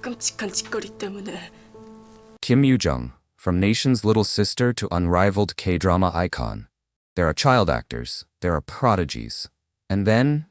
끔찍한 짓거리 때문에. Kim Yoo Jung, from nation's little sister to unrivaled K-drama icon. There are child actors, there are prodigies. And then,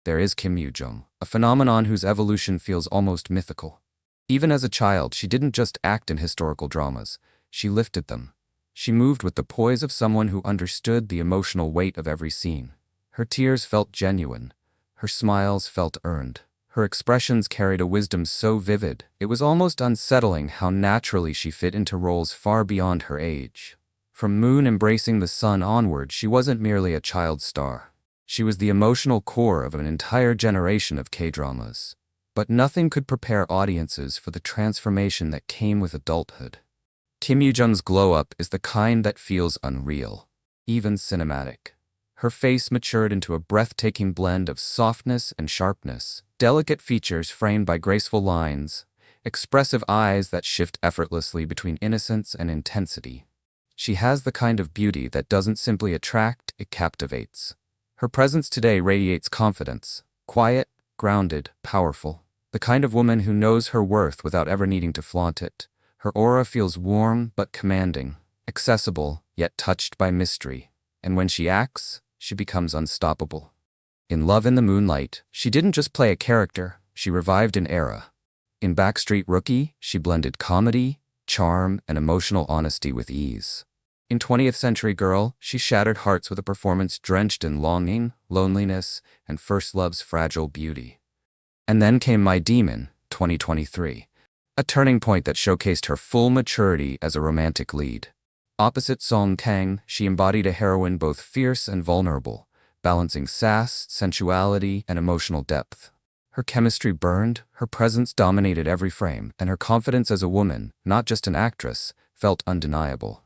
there is Kim Yoo Jung, a phenomenon whose evolution feels almost mythical. Even as a child, she didn't just act in historical dramas, she lifted them. She moved with the poise of someone who understood the emotional weight of every scene. Her tears felt genuine. Her smiles felt earned. Her expressions carried a wisdom so vivid, it was almost unsettling how naturally she fit into roles far beyond her age. From Moon embracing the sun onward, she wasn't merely a child star. She was the emotional core of an entire generation of K-dramas. But nothing could prepare audiences for the transformation that came with adulthood. Kim Yoo Jung's glow-up is the kind that feels unreal, even cinematic. Her face matured into a breathtaking blend of softness and sharpness, delicate features framed by graceful lines, expressive eyes that shift effortlessly between innocence and intensity. She has the kind of beauty that doesn't simply attract, it captivates. Her presence today radiates confidence, quiet, grounded, powerful. The kind of woman who knows her worth without ever needing to flaunt it. Her aura feels warm but commanding, accessible yet touched by mystery. And when she acts, she becomes unstoppable. In Love in the Moonlight, she didn't just play a character, she revived an era. In Backstreet Rookie, she blended comedy, charm, and emotional honesty with ease. In 20th Century Girl, she shattered hearts with a performance drenched in longing, loneliness, and first love's fragile beauty. And then came My Demon, 2023, a turning point that showcased her full maturity as a romantic lead. Opposite Song Kang, she embodied a heroine both fierce and vulnerable, balancing sass, sensuality, and emotional depth. Her chemistry burned, her presence dominated every frame, and her confidence as a woman, not just an actress, felt undeniable.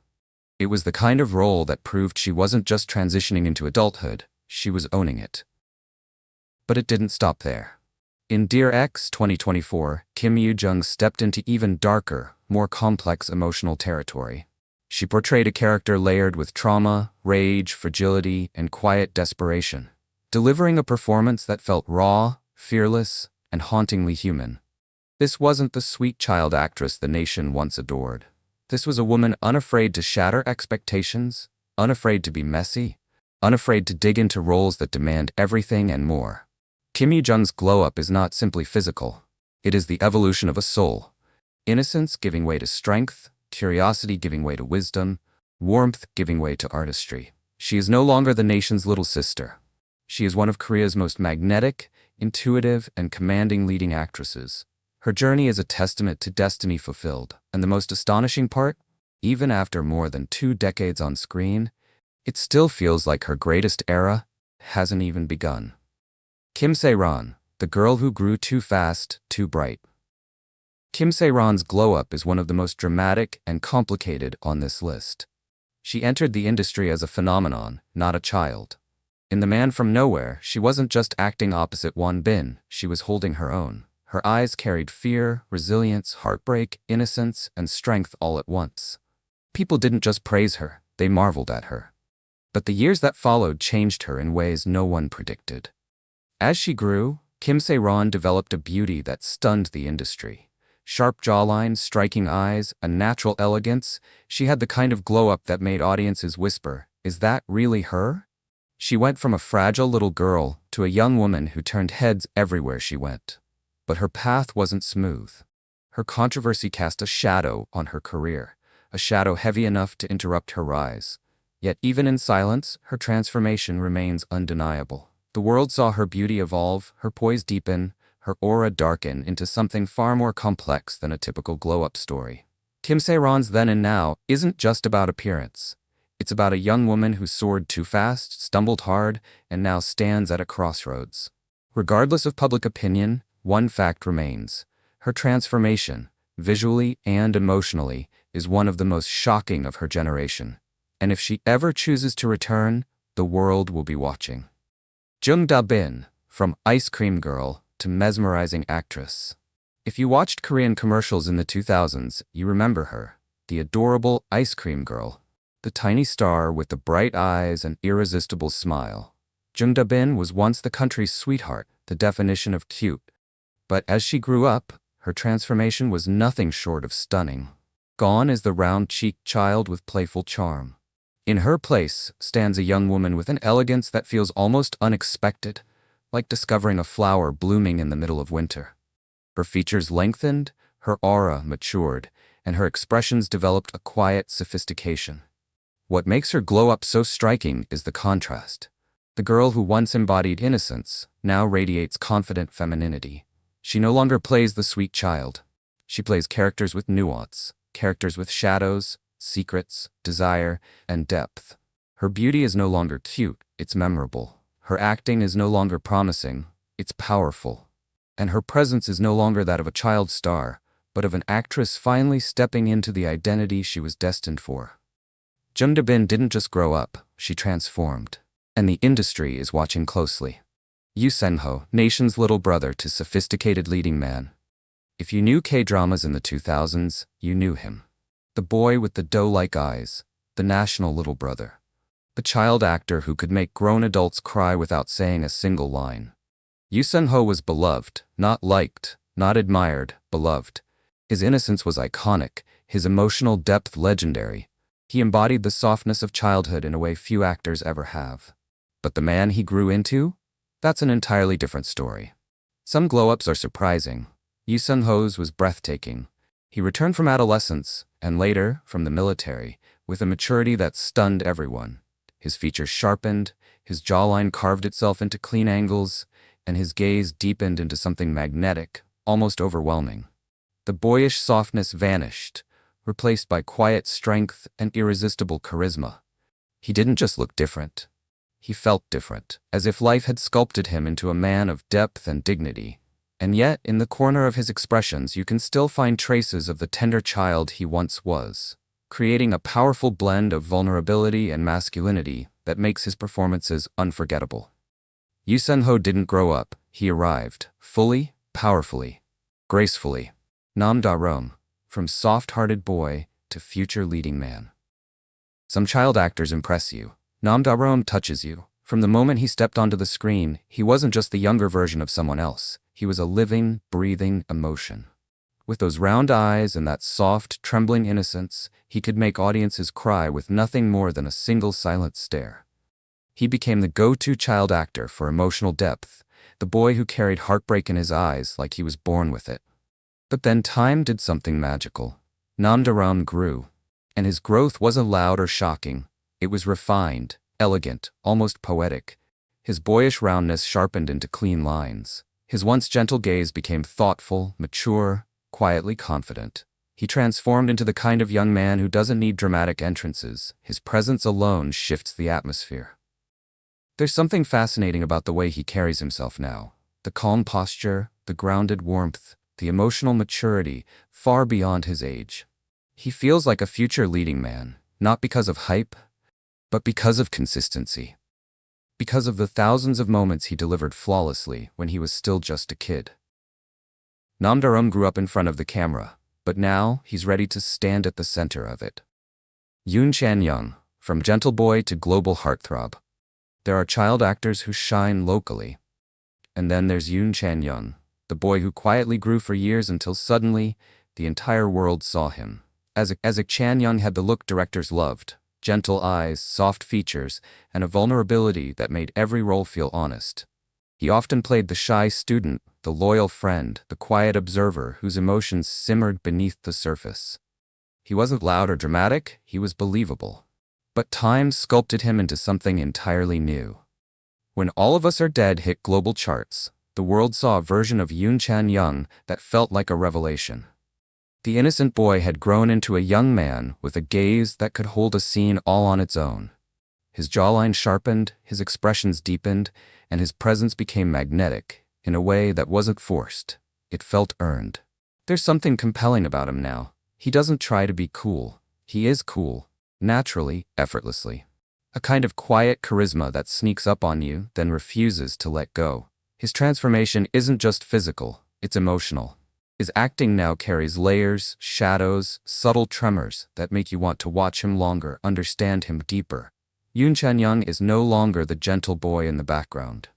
It was the kind of role that proved she wasn't just transitioning into adulthood, she was owning it. But it didn't stop there. In Dear Ex 2024, Kim Yoo Jung stepped into even darker, more complex emotional territory. She portrayed a character layered with trauma, rage, fragility, and quiet desperation, delivering a performance that felt raw, fearless, and hauntingly human. This wasn't the sweet child actress the nation once adored. This was a woman unafraid to shatter expectations, unafraid to be messy, unafraid to dig into roles that demand everything and more. Kim Yoo Jung's glow-up is not simply physical. It is the evolution of a soul. Innocence giving way to strength, curiosity giving way to wisdom, warmth giving way to artistry. She is no longer the nation's little sister. She is one of Korea's most magnetic, intuitive, and commanding leading actresses. Her journey is a testament to destiny fulfilled, and the most astonishing part, even after more than 2 decades on screen, it still feels like her greatest era hasn't even begun. Kim Se-ran, the girl who grew too fast, too bright. Kim Se-ran's glow-up is one of the most dramatic and complicated on this list. She entered the industry as a phenomenon, not a child. In The Man from Nowhere, she wasn't just acting opposite Won Bin, she was holding her own. Her eyes carried fear, resilience, heartbreak, innocence, and strength all at once. People didn't just praise her, they marveled at her. But the years that followed changed her in ways no one predicted. As she grew, Kim Se-ran developed a beauty that stunned the industry. Sharp jawline, striking eyes, a natural elegance, she had the kind of glow-up that made audiences whisper, "Is that really her?" She went from a fragile little girl to a young woman who turned heads everywhere she went. But her path wasn't smooth. Her controversy cast a shadow on her career, a shadow heavy enough to interrupt her rise. Yet even in silence, her transformation remains undeniable. The world saw her beauty evolve, her poise deepen, her aura darken into something far more complex than a typical glow-up story. Kim Se-ran's Then and Now isn't just about appearance. It's about a young woman who soared too fast, stumbled hard, and now stands at a crossroads. Regardless of public opinion, one fact remains. Her transformation, visually and emotionally, is one of the most shocking of her generation. And if she ever chooses to return, the world will be watching. Jung Da-bin, from Ice Cream Girl to mesmerizing actress. If you watched Korean commercials in the 2000s, you remember her, the adorable Ice Cream Girl, the tiny star with the bright eyes and irresistible smile. Jung Da-bin was once the country's sweetheart, the definition of cute. But as she grew up, Her transformation was nothing short of stunning. Gone is the round-cheeked child with playful charm. In her place stands a young woman with an elegance that feels almost unexpected, like discovering a flower blooming in the middle of winter. Her features lengthened, her aura matured, and her expressions developed a quiet sophistication. What makes her glow up so striking is the contrast. The girl who once embodied innocence now radiates confident femininity. She no longer plays the sweet child. She plays characters with nuance, characters with shadows, secrets, desire, and depth. Her beauty is no longer cute, it's memorable. Her acting is no longer promising, it's powerful. And her presence is no longer that of a child star, but of an actress finally stepping into the identity she was destined for. Jung Da-bin didn't just grow up, she transformed. And the industry is watching closely. Yoo Seung-ho, nation's little brother to sophisticated leading man. If you knew K-dramas in the 2000s, you knew him. The boy with the doe-like eyes, the national little brother. The child actor who could make grown adults cry without saying a single line. Yoo Seung-ho was beloved, not liked, not admired, beloved. His innocence was iconic, his emotional depth legendary. He embodied the softness of childhood in a way few actors ever have. But the man he grew into? That's an entirely different story. Some glow-ups are surprising. Yoo Seung-ho's was breathtaking. He returned from adolescence, and later, from the military, with a maturity that stunned everyone. His features sharpened, his jawline carved itself into clean angles, and his gaze deepened into something magnetic, almost overwhelming. The boyish softness vanished, replaced by quiet strength and irresistible charisma. He didn't just look different. He felt different, as if life had sculpted him into a man of depth and dignity. And yet, in the corner of his expressions, you can still find traces of the tender child he once was, creating a powerful blend of vulnerability and masculinity that makes his performances unforgettable. Yoo Seung-ho didn't grow up, he arrived, fully, powerfully, gracefully. Nam Da-rom, from soft-hearted boy to future leading man. Some child actors impress you. Nam Da-rom touches you. From the moment he stepped onto the screen, he wasn't just the younger version of someone else. He was a living, breathing emotion. With those round eyes and that soft, trembling innocence, he could make audiences cry with nothing more than a single silent stare. He became the go-to child actor for emotional depth, the boy who carried heartbreak in his eyes like he was born with it. But then time did something magical. Nam Da-rom grew. And his growth wasn't loud or shocking. It was refined, elegant, almost poetic. His boyish roundness sharpened into clean lines. His once gentle gaze became thoughtful, mature, quietly confident. He transformed into the kind of young man who doesn't need dramatic entrances. His presence alone shifts the atmosphere. There's something fascinating about the way he carries himself now. The calm posture, the grounded warmth, the emotional maturity, far beyond his age. He feels like a future leading man, not because of hype, but because of consistency. Because of the thousands of moments he delivered flawlessly when he was still just a kid. Nam Da-rom grew up in front of the camera, but now he's ready to stand at the center of it. Yoon Chan-young, from gentle boy to global heartthrob. There are child actors who shine locally. And then there's Yoon Chan-young, the boy who quietly grew for years until suddenly, the entire world saw him. As a Chan-young had the look directors loved, gentle eyes, soft features, and a vulnerability that made every role feel honest. He often played the shy student, the loyal friend, the quiet observer whose emotions simmered beneath the surface. He wasn't loud or dramatic, he was believable. But time sculpted him into something entirely new. When All of Us Are Dead hit global charts, the world saw a version of Yoon Chan-young that felt like a revelation. The innocent boy had grown into a young man with a gaze that could hold a scene all on its own. His jawline sharpened, his expressions deepened, and his presence became magnetic, in a way that wasn't forced. It felt earned. There's something compelling about him now. He doesn't try to be cool. He is cool, naturally, effortlessly. A kind of quiet charisma that sneaks up on you, then refuses to let go. His transformation isn't just physical, it's emotional. His acting now carries layers, shadows, subtle tremors that make you want to watch him longer, understand him deeper. Yoon Chan-young is no longer the gentle boy in the background.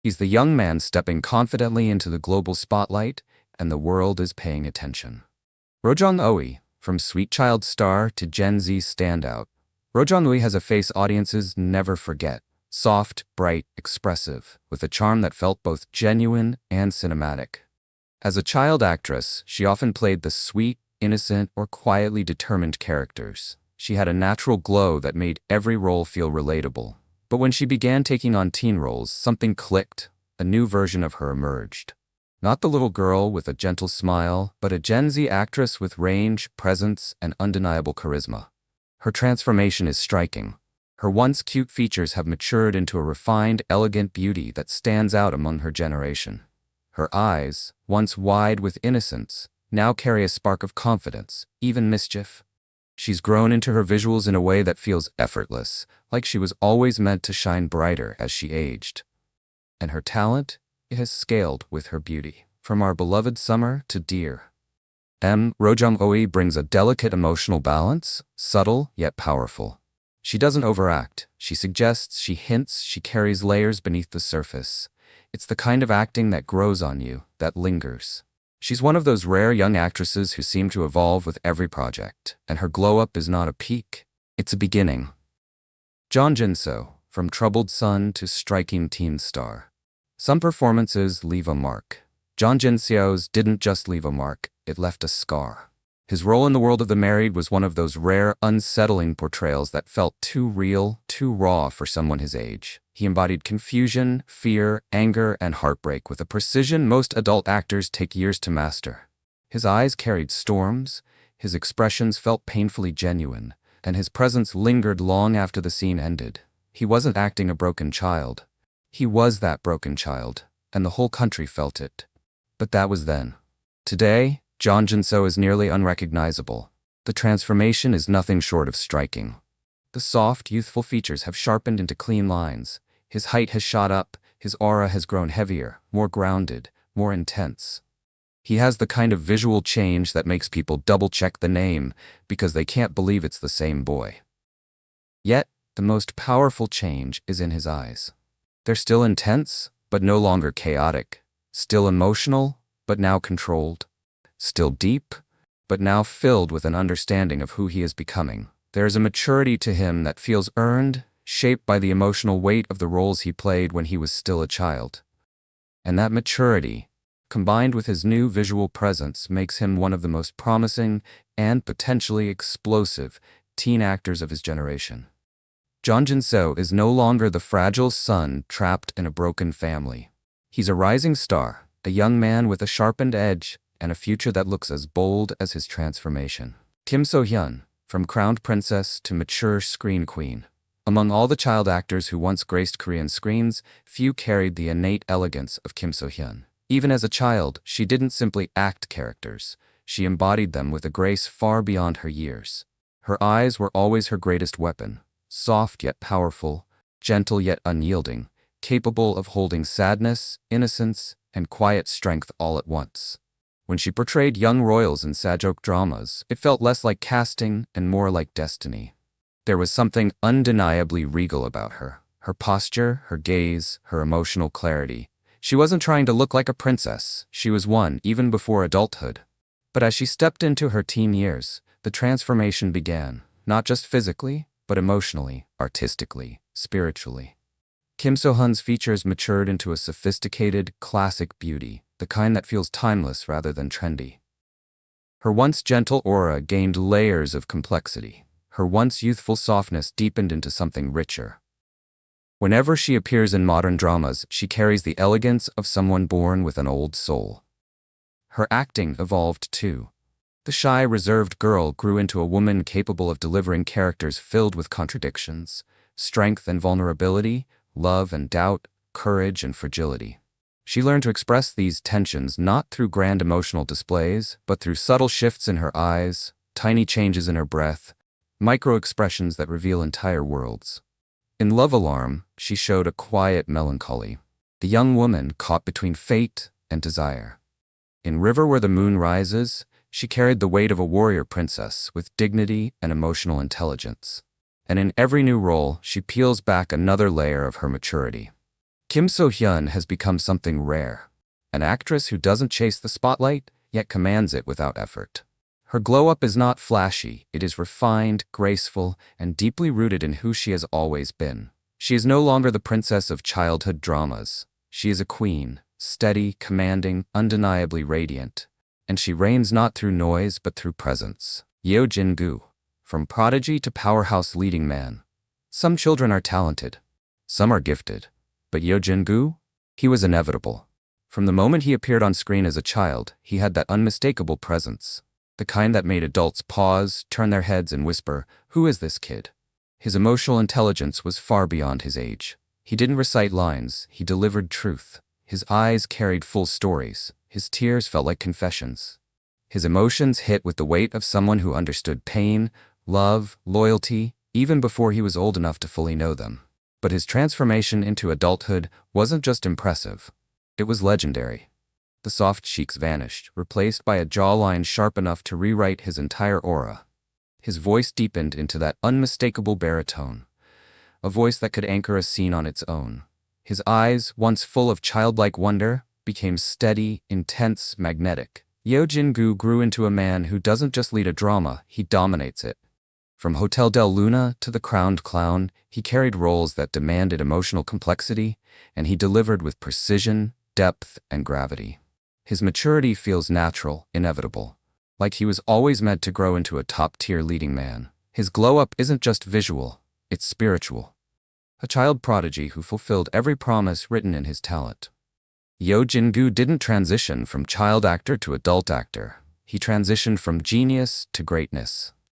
He's the young man stepping confidently into the global spotlight, and the world is paying attention. Roh Jeong Eui, from sweet child star to Gen Z standout, Roh Jeong Eui has a face audiences never forget. Soft, bright, expressive, with a charm that felt both genuine and cinematic. As a child actress, she often played the sweet, innocent, or quietly determined characters. She had a natural glow that made every role feel relatable. But when she began taking on teen roles, something clicked. A new version of her emerged. Not the little girl with a gentle smile, but a Gen Z actress with range, presence, and undeniable charisma. Her transformation is striking. Her once cute features have matured into a refined, elegant beauty that stands out among her generation. Her eyes, once wide with innocence, now carry a spark of confidence, even mischief. She's grown into her visuals in a way that feels effortless, like she was always meant to shine brighter as she aged. And her talent, it has scaled with her beauty, from our beloved Summer to Dear. Roh Jeong Eui brings a delicate emotional balance, subtle yet powerful. She doesn't overact. She suggests, she hints, she carries layers beneath the surface. It's the kind of acting that grows on you, that lingers. She's one of those rare young actresses who seem to evolve with every project, and her glow-up is not a peak, it's a beginning. Jong Jin-seo, from troubled son to striking teen star. Some performances leave a mark. Jong Jin-seo's didn't just leave a mark, it left a scar. His role in The World of the Married was one of those rare, unsettling portrayals that felt too real, too raw for someone his age. He embodied confusion, fear, anger, and heartbreak with a precision most adult actors take years to master. His eyes carried storms, his expressions felt painfully genuine, and his presence lingered long after the scene ended. He wasn't acting a broken child. He was that broken child, and the whole country felt it. But that was then. Today, Jong Jin-seo is nearly unrecognizable. The transformation is nothing short of striking. The soft, youthful features have sharpened into clean lines. His height has shot up, his aura has grown heavier, more grounded, more intense. He has the kind of visual change that makes people double-check the name because they can't believe it's the same boy. Yet, the most powerful change is in his eyes. They're still intense, but no longer chaotic. Still emotional, but now controlled. Still deep, but now filled with an understanding of who he is becoming. There is a maturity to him that feels earned, shaped by the emotional weight of the roles he played when he was still a child. And that maturity, combined with his new visual presence, makes him one of the most promising and potentially explosive teen actors of his generation. Jong Jin-seo is no longer the fragile son trapped in a broken family. He's a rising star, a young man with a sharpened edge, and a future that looks as bold as his transformation. Kim So-hyun, from crowned princess to mature screen queen. Among all the child actors who once graced Korean screens, few carried the innate elegance of Kim So-hyun. Even as a child, she didn't simply act characters. She embodied them with a grace far beyond her years. Her eyes were always her greatest weapon, soft yet powerful, gentle yet unyielding, capable of holding sadness, innocence, and quiet strength all at once. When she portrayed young royals in Sajok dramas, it felt less like casting and more like destiny. There was something undeniably regal about her. Her posture, her gaze, her emotional clarity. She wasn't trying to look like a princess. She was one even before adulthood. But as she stepped into her teen years, the transformation began, not just physically, but emotionally, artistically, spiritually. Kim So-hyun's features matured into a sophisticated, classic beauty, the kind that feels timeless rather than trendy. Her once gentle aura gained layers of complexity. Her once youthful softness deepened into something richer. Whenever she appears in modern dramas, she carries the elegance of someone born with an old soul. Her acting evolved too. The shy, reserved girl grew into a woman capable of delivering characters filled with contradictions, strength and vulnerability, love and doubt, courage and fragility. She learned to express these tensions not through grand emotional displays, but through subtle shifts in her eyes, tiny changes in her breath, micro-expressions that reveal entire worlds. In Love Alarm, she showed a quiet melancholy, the young woman caught between fate and desire. In River Where the Moon Rises, she carried the weight of a warrior princess with dignity and emotional intelligence. And in every new role, she peels back another layer of her maturity. Kim So-hyun has become something rare. An actress who doesn't chase the spotlight, yet commands it without effort. Her glow-up is not flashy, it is refined, graceful, and deeply rooted in who she has always been. She is no longer the princess of childhood dramas. She is a queen, steady, commanding, undeniably radiant. And she reigns not through noise but through presence. Yeo Jin Goo. From prodigy to powerhouse leading man. Some children are talented. Some are gifted. But Yeo Jin Goo? He was inevitable. From the moment he appeared on screen as a child, he had that unmistakable presence. The kind that made adults pause, turn their heads and whisper, "Who is this kid?" His emotional intelligence was far beyond his age. He didn't recite lines, he delivered truth. His eyes carried full stories. His tears felt like confessions. His emotions hit with the weight of someone who understood pain, love, loyalty, even before he was old enough to fully know them. But his transformation into adulthood wasn't just impressive. It was legendary. The soft cheeks vanished, replaced by a jawline sharp enough to rewrite his entire aura. His voice deepened into that unmistakable baritone, a voice that could anchor a scene on its own. His eyes, once full of childlike wonder, became steady, intense, magnetic. Yeo Jin Goo grew into a man who doesn't just lead a drama, he dominates it. From Hotel del Luna to The Crowned Clown, he carried roles that demanded emotional complexity, and he delivered with precision, depth, and gravity. His maturity feels natural, inevitable, like he was always meant to grow into a top-tier leading man. His glow-up isn't just visual, it's spiritual. A child prodigy who fulfilled every promise written in his talent. Yeo Jin Goo didn't transition from child actor to adult actor. He transitioned from genius to greatness.